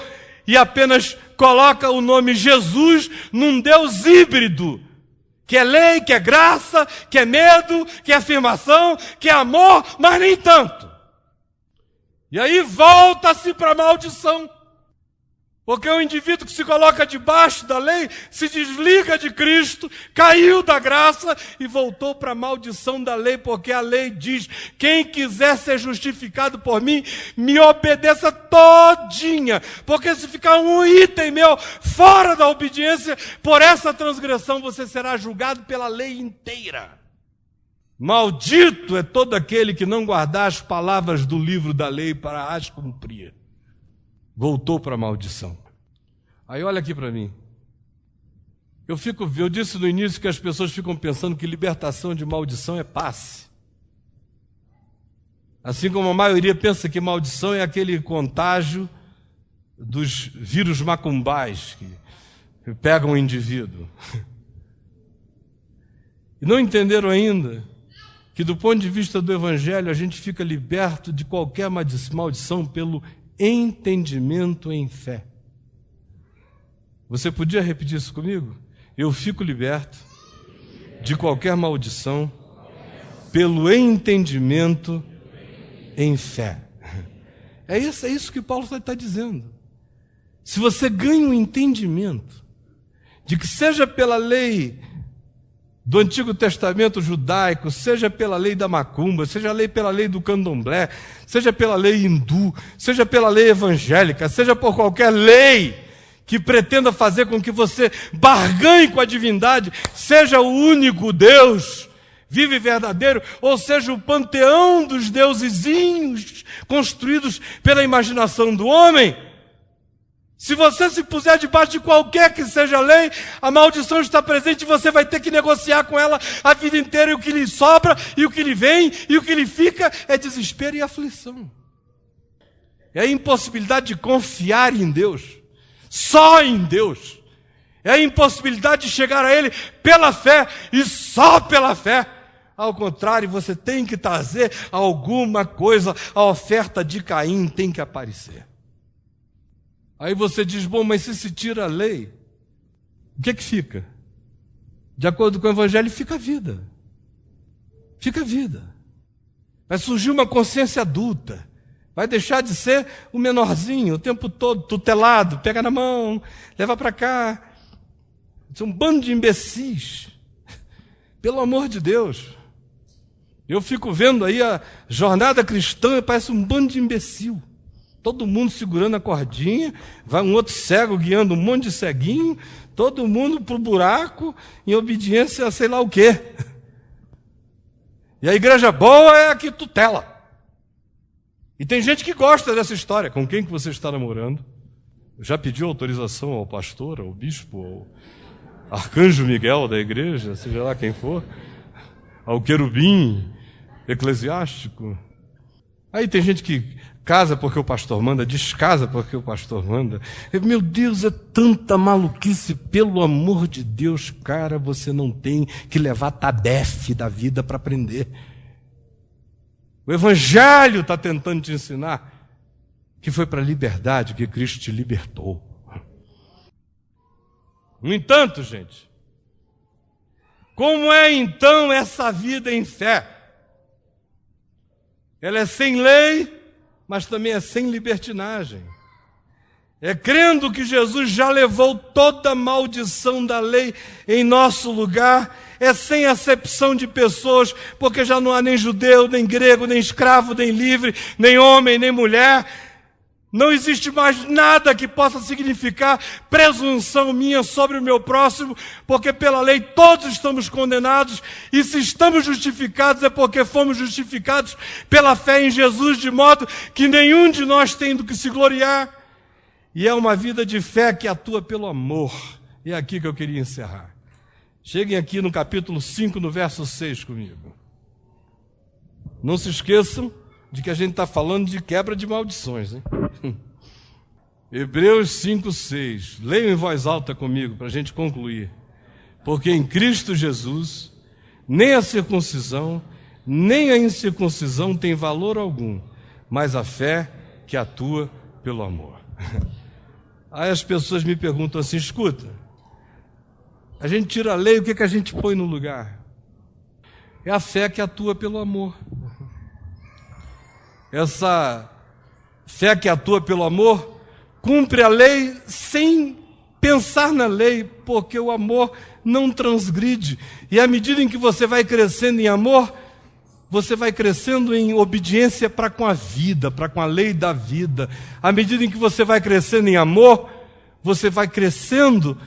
e apenas coloca o nome Jesus num Deus híbrido, que é lei, que é graça, que é medo, que é afirmação, que é amor, mas nem tanto. E aí volta-se para a maldição. Porque o indivíduo que se coloca debaixo da lei se desliga de Cristo, caiu da graça e voltou para a maldição da lei, porque a lei diz: quem quiser ser justificado por mim, me obedeça todinha. Porque se ficar um item meu fora da obediência, por essa transgressão você será julgado pela lei inteira. Maldito é todo aquele que não guardar as palavras do livro da lei para as cumprir. Voltou para a maldição. Aí olha aqui para mim. Eu disse no início que as pessoas ficam pensando que libertação de maldição é passe. Assim como a maioria pensa que maldição é aquele contágio dos vírus macumbais que pegam o indivíduo. E não entenderam ainda que do ponto de vista do Evangelho a gente fica liberto de qualquer maldição pelo entendimento em fé. Você podia repetir isso comigo? Eu fico liberto de qualquer maldição pelo entendimento em fé. É isso que Paulo está dizendo. Se você ganha um entendimento de que seja pela lei do Antigo Testamento judaico, seja pela lei da macumba, seja pela lei do candomblé, seja pela lei hindu, seja pela lei evangélica, seja por qualquer lei que pretenda fazer com que você barganhe com a divindade, seja o único Deus vivo e verdadeiro, ou seja o panteão dos deusezinhos construídos pela imaginação do homem, se você se puser debaixo de qualquer que seja a lei, a maldição está presente e você vai ter que negociar com ela a vida inteira, e o que lhe sobra, e o que lhe vem, e o que lhe fica é desespero e aflição. É a impossibilidade de confiar em Deus, só em Deus. É a impossibilidade de chegar a Ele pela fé e só pela fé. Ao contrário, você tem que trazer alguma coisa, a oferta de Caim tem que aparecer. Aí você diz: bom, mas se tira a lei, o que fica? De acordo com o Evangelho, fica a vida. Fica a vida. Vai surgir uma consciência adulta. Vai deixar de ser o menorzinho, o tempo todo, tutelado, pega na mão, leva para cá. Isso é um bando de imbecis. Pelo amor de Deus. Eu fico vendo aí a jornada cristã, parece um bando de imbecil. Todo mundo segurando a cordinha, vai um outro cego guiando um monte de ceguinho, todo mundo pro buraco, em obediência a sei lá o quê. E a igreja boa é a que tutela. E tem gente que gosta dessa história. Com quem que você está namorando? Já pediu autorização ao pastor, ao bispo, ao arcanjo Miguel da igreja, seja lá quem for, ao querubim eclesiástico? Aí tem gente que casa porque o pastor manda, descasa porque o pastor manda. Meu Deus, é tanta maluquice. Pelo amor de Deus, cara, você não tem que levar tabefe da vida para aprender. O Evangelho está tentando te ensinar que foi para a liberdade que Cristo te libertou. No entanto, gente, como é então essa vida em fé? Ela é sem lei, mas também é sem libertinagem. É crendo que Jesus já levou toda a maldição da lei em nosso lugar, é sem acepção de pessoas, porque já não há nem judeu, nem grego, nem escravo, nem livre, nem homem, nem mulher. Não existe mais nada que possa significar presunção minha sobre o meu próximo, porque pela lei todos estamos condenados, e se estamos justificados é porque fomos justificados pela fé em Jesus, de modo que nenhum de nós tem do que se gloriar. E é uma vida de fé que atua pelo amor. E é aqui que eu queria encerrar. Cheguem aqui no capítulo 5, no verso 6 comigo. Não se esqueçam de que a gente está falando de quebra de maldições, hein? Hebreus 5, 6. Leiam em voz alta comigo para a gente concluir. Porque em Cristo Jesus, nem a circuncisão, nem a incircuncisão tem valor algum, mas a fé que atua pelo amor. Aí as pessoas me perguntam assim, escuta, a gente tira a lei, o que a gente põe no lugar? É a fé que atua pelo amor. Essa fé que atua pelo amor cumpre a lei sem pensar na lei, porque o amor não transgride. E à medida em que você vai crescendo em amor, você vai crescendo em obediência para com a vida, para com a lei da vida. À medida em que você vai crescendo em amor, você vai crescendo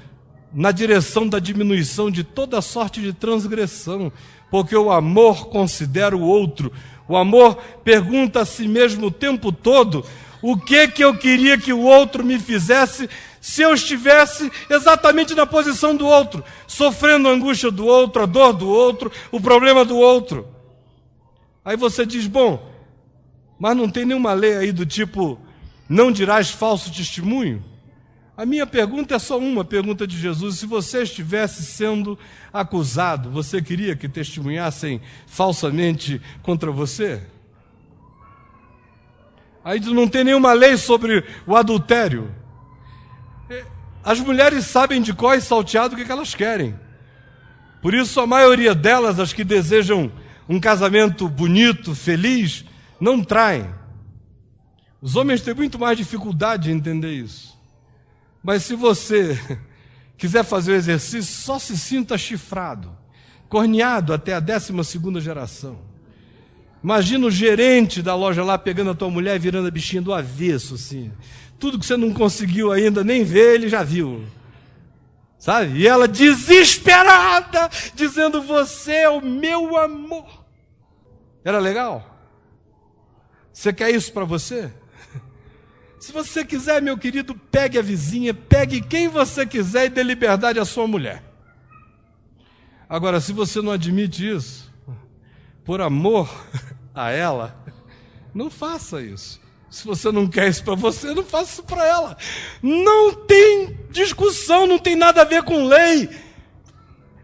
na direção da diminuição de toda sorte de transgressão, porque o amor considera o outro. O amor pergunta a si mesmo o tempo todo o que eu queria que o outro me fizesse se eu estivesse exatamente na posição do outro, sofrendo a angústia do outro, a dor do outro, o problema do outro. Aí você diz, bom, mas não tem nenhuma lei aí do tipo, não dirás falso testemunho? A minha pergunta é só uma pergunta de Jesus. Se você estivesse sendo acusado, você queria que testemunhassem falsamente contra você? Aí não tem nenhuma lei sobre o adultério. As mulheres sabem de cor e salteado o que elas querem. Por isso a maioria delas, as que desejam um casamento bonito, feliz, não traem. Os homens têm muito mais dificuldade em entender isso. Mas se você quiser fazer o exercício, só se sinta chifrado, corneado até a 12ª geração. Imagina o gerente da loja lá pegando a tua mulher e virando a bichinha do avesso, assim. Tudo que você não conseguiu ainda nem ver, ele já viu. Sabe? E ela desesperada, dizendo, você é o meu amor. Era legal? Você quer isso para você? Se você quiser, meu querido, pegue a vizinha, pegue quem você quiser e dê liberdade à sua mulher. Agora, se você não admite isso, por amor a ela, não faça isso. Se você não quer isso para você, não faça isso para ela. Não tem discussão, não tem nada a ver com lei.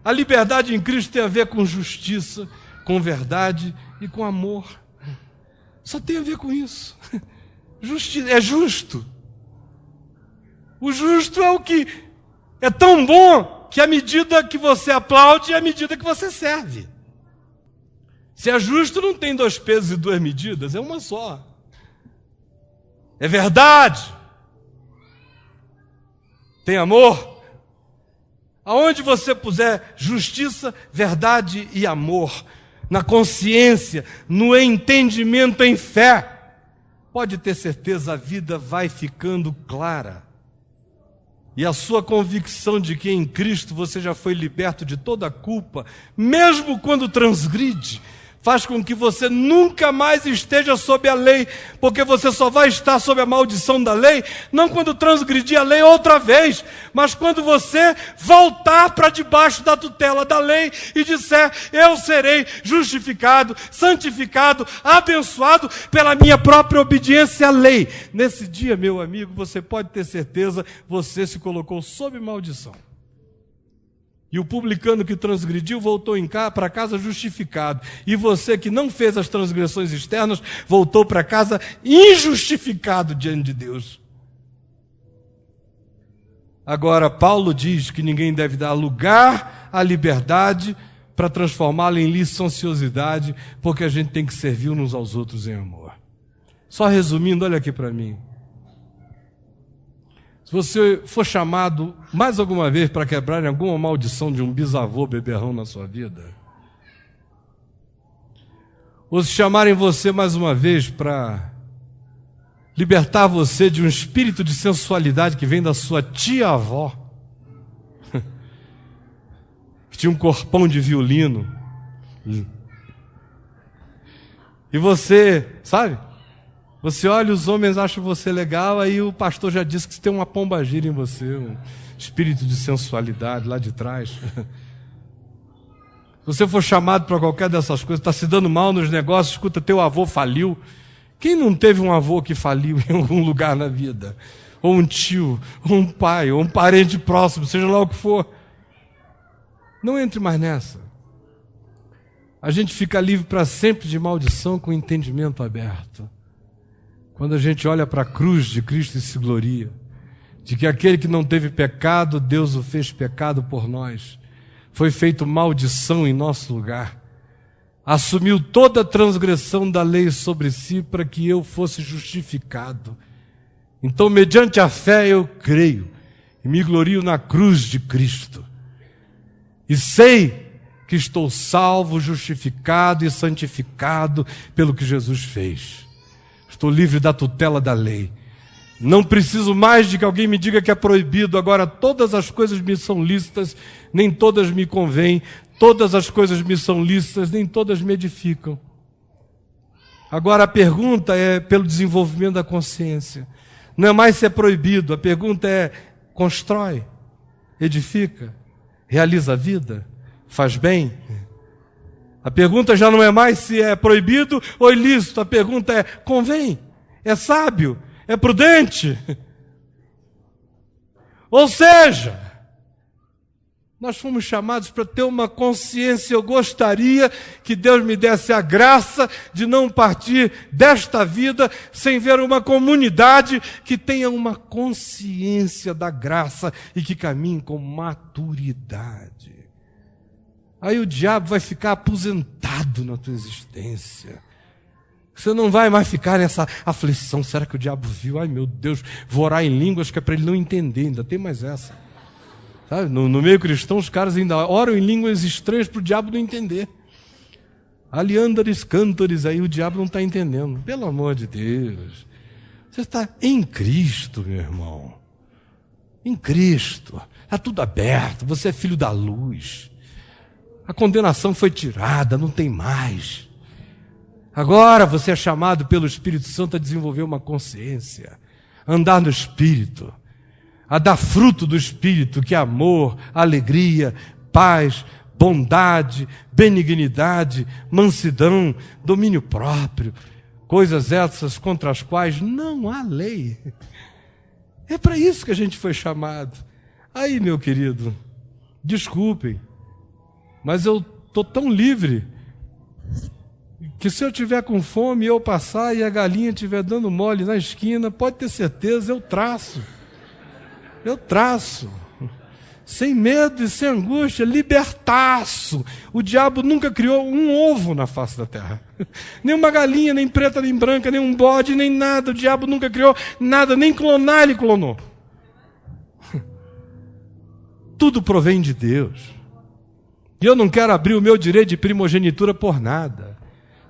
A liberdade em Cristo tem a ver com justiça, com verdade e com amor. Só tem a ver com isso. Justiça, é justo. O justo é o que é tão bom que à medida que você aplaude, é à medida que você serve. Se é justo, não tem 2 pesos e 2 medidas, é uma só. É verdade. Tem amor. Aonde você puser justiça, verdade e amor, na consciência, no entendimento, em fé, pode ter certeza, a vida vai ficando clara. E a sua convicção de que em Cristo você já foi liberto de toda a culpa, mesmo quando transgride, faz com que você nunca mais esteja sob a lei, porque você só vai estar sob a maldição da lei, não quando transgredir a lei outra vez, mas quando você voltar para debaixo da tutela da lei e disser, eu serei justificado, santificado, abençoado pela minha própria obediência à lei. Nesse dia, meu amigo, você pode ter certeza, você se colocou sob maldição. E o publicano que transgrediu voltou para casa justificado. E você que não fez as transgressões externas, voltou para casa injustificado diante de Deus. Agora, Paulo diz que ninguém deve dar lugar à liberdade para transformá-la em licenciosidade, porque a gente tem que servir uns aos outros em amor. Só resumindo, olha aqui para mim. Se você for chamado mais alguma vez para quebrar alguma maldição de um bisavô beberrão na sua vida, ou se chamarem você mais uma vez para libertar você de um espírito de sensualidade que vem da sua tia-avó, que tinha um corpão de violino, e você, sabe, você olha, os homens acham você legal, aí o pastor já disse que você tem uma pombagira em você, um espírito de sensualidade lá de trás. Se você for chamado para qualquer dessas coisas, está se dando mal nos negócios, escuta, teu avô faliu. Quem não teve um avô que faliu em algum lugar na vida? Ou um tio, ou um pai, ou um parente próximo, seja lá o que for. Não entre mais nessa. A gente fica livre para sempre de maldição com o entendimento aberto. Quando a gente olha para a cruz de Cristo e se gloria, de que aquele que não teve pecado, Deus o fez pecado por nós, foi feito maldição em nosso lugar, assumiu toda a transgressão da lei sobre si para que eu fosse justificado. Então, mediante a fé, eu creio e me glorio na cruz de Cristo. E sei que estou salvo, justificado e santificado pelo que Jesus fez. Estou livre da tutela da lei. Não preciso mais de que alguém me diga que é proibido. Agora todas as coisas me são lícitas, nem todas me convêm. Todas as coisas me são lícitas, nem todas me edificam. Agora a pergunta é pelo desenvolvimento da consciência. Não é mais se é proibido, a pergunta é: constrói, edifica, realiza a vida, faz bem? A pergunta já não é mais se é proibido ou ilícito, a pergunta é: convém, é sábio, é prudente? Ou seja, nós fomos chamados para ter uma consciência. Eu gostaria que Deus me desse a graça de não partir desta vida sem ver uma comunidade que tenha uma consciência da graça e que caminhe com maturidade. Aí o diabo vai ficar aposentado na tua existência. Você não vai mais ficar nessa aflição. Será que o diabo viu? Ai meu Deus, vou orar em línguas que é para ele não entender. Ainda tem mais essa. Sabe? No meio cristão os caras ainda oram em línguas estranhas para o diabo não entender. Aliandares, cântores, aí o diabo não está entendendo. Pelo amor de Deus. Você está em Cristo, meu irmão. Em Cristo. Está tudo aberto. Você é filho da luz. A condenação foi tirada, não tem mais. Agora você é chamado pelo Espírito Santo a desenvolver uma consciência, a andar no Espírito, a dar fruto do Espírito, que é amor, alegria, paz, bondade, benignidade, mansidão, domínio próprio, coisas essas contra as quais não há lei. É para isso que a gente foi chamado. Aí, meu querido, desculpem, mas eu estou tão livre que se eu tiver com fome e eu passar e a galinha estiver dando mole na esquina, pode ter certeza, eu traço. Sem medo e sem angústia, libertaço. O diabo nunca criou um ovo na face da terra. Nem uma galinha, nem preta, nem branca, nem um bode, nem nada. O diabo nunca criou nada, nem clonar ele clonou. Tudo provém de Deus. E eu não quero abrir o meu direito de primogenitura por nada.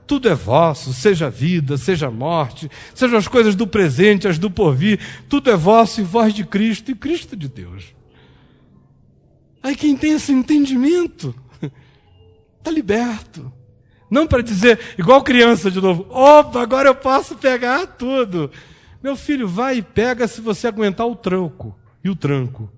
Tudo é vosso, seja vida, seja morte, sejam as coisas do presente, as do porvir, tudo é vosso e vós de Cristo e Cristo de Deus. Aí quem tem esse entendimento está liberto. Não para dizer, igual criança de novo, opa, agora eu posso pegar tudo. Meu filho, vai e pega se você aguentar o tranco e o tranco.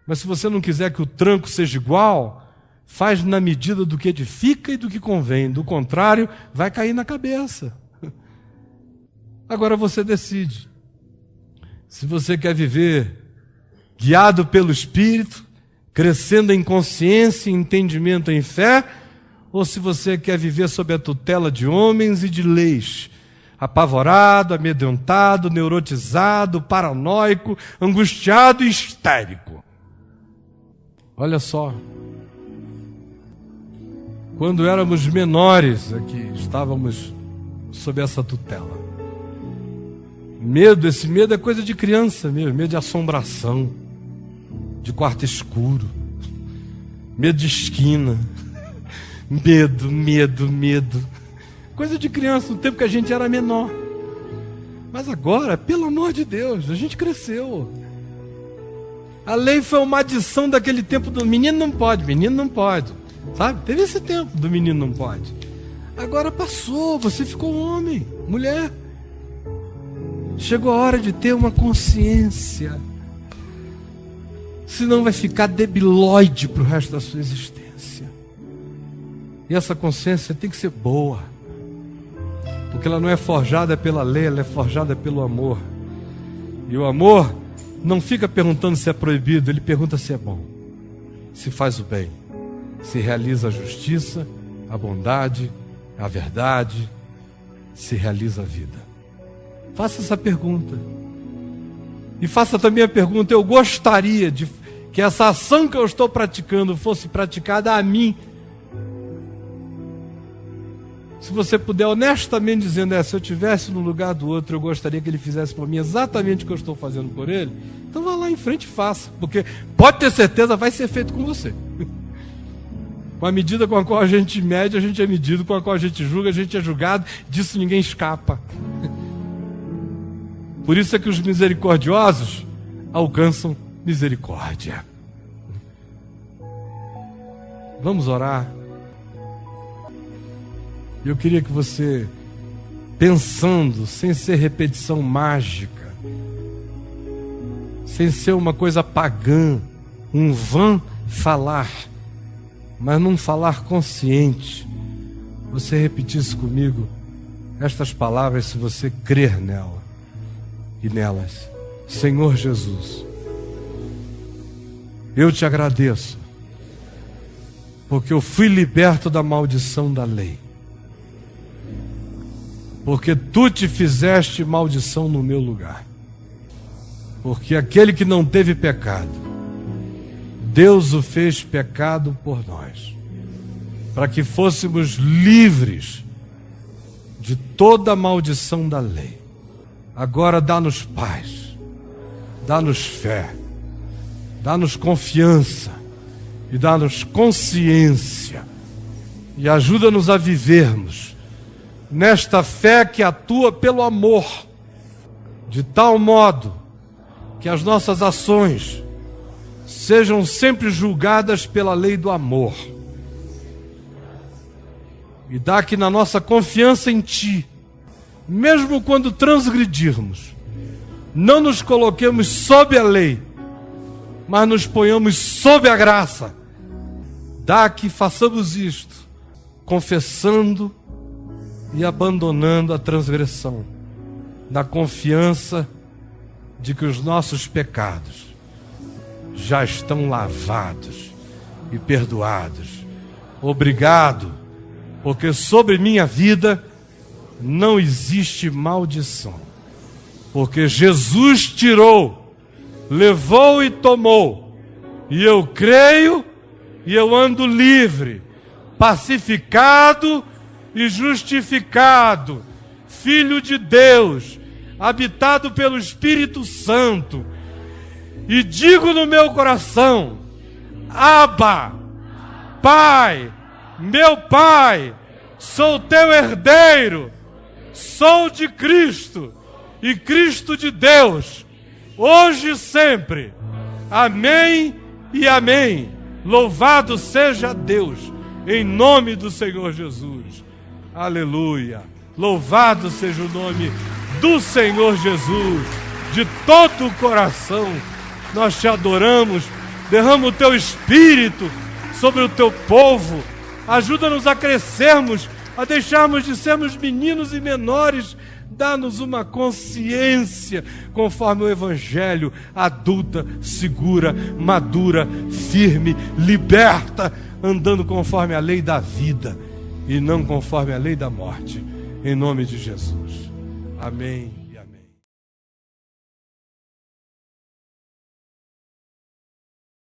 Mas se você não quiser que o tranco seja igual, faz na medida do que edifica e do que convém. Do contrário, vai cair na cabeça. Agora você decide. Se você quer viver guiado pelo Espírito, crescendo em consciência e entendimento em fé, ou se você quer viver sob a tutela de homens e de leis, apavorado, amedrontado, neurotizado, paranoico, angustiado e histérico. Olha só. Quando éramos menores aqui, estávamos sob essa tutela. Medo, esse medo é coisa de criança mesmo, medo de assombração, de quarto escuro, medo de esquina, medo. Coisa de criança, no tempo que a gente era menor. Mas agora, pelo amor de Deus, a gente cresceu. A lei foi uma adição daquele tempo do menino não pode, sabe? Teve esse tempo do menino não pode. Agora passou, você ficou homem, mulher. Chegou a hora de ter uma consciência. Senão vai ficar debilóide para o resto da sua existência. E essa consciência tem que ser boa. Porque ela não é forjada pela lei, ela é forjada pelo amor. E o amor não fica perguntando se é proibido, ele pergunta se é bom, se faz o bem, se realiza a justiça, a bondade, a verdade, se realiza a vida. Faça essa pergunta. E faça também a pergunta: eu gostaria de que essa ação que eu estou praticando fosse praticada a mim. Se você puder honestamente dizendo, se eu estivesse no lugar do outro, eu gostaria que ele fizesse por mim exatamente o que eu estou fazendo por ele, então vá lá em frente e faça, porque pode ter certeza, vai ser feito com você. Com a medida com a qual a gente mede, a gente é medido, com a qual a gente julga, a gente é julgado, disso ninguém escapa. Por isso é que os misericordiosos alcançam misericórdia. Vamos orar. Eu queria que você, pensando, sem ser repetição mágica, sem ser uma coisa pagã, um vã falar, mas num falar consciente, você repetisse comigo estas palavras, se você crer nela e nelas. Senhor Jesus, eu te agradeço, porque eu fui liberto da maldição da lei. Porque tu te fizeste maldição no meu lugar. Porque aquele que não teve pecado, Deus o fez pecado por nós, para que fôssemos livres de toda a maldição da lei. Agora dá-nos paz, dá-nos fé, dá-nos confiança e dá-nos consciência, e ajuda-nos a vivermos nesta fé que atua pelo amor, de tal modo que as nossas ações sejam sempre julgadas pela lei do amor. E dá que na nossa confiança em Ti, mesmo quando transgredirmos, não nos coloquemos sob a lei, mas nos ponhamos sob a graça. Dá que façamos isto, confessando e abandonando a transgressão, na confiança de que os nossos pecados já estão lavados e perdoados. Obrigado, porque sobre minha vida não existe maldição, porque Jesus tirou, levou e tomou, e eu creio e eu ando livre, pacificado e justificado, filho de Deus, habitado pelo Espírito Santo, e digo no meu coração: Abba, Pai, meu Pai, sou teu herdeiro, sou de Cristo e Cristo de Deus, hoje e sempre. Amém e amém. Louvado seja Deus, em nome do Senhor Jesus. Aleluia. Louvado seja o nome do Senhor Jesus. De todo o coração nós te adoramos. Derrama o teu Espírito sobre o teu povo. Ajuda-nos a crescermos, a deixarmos de sermos meninos e menores. Dá-nos uma consciência conforme o Evangelho, adulta, segura, madura, firme, liberta, andando conforme a lei da vida e não conforme a lei da morte. Em nome de Jesus. Amém.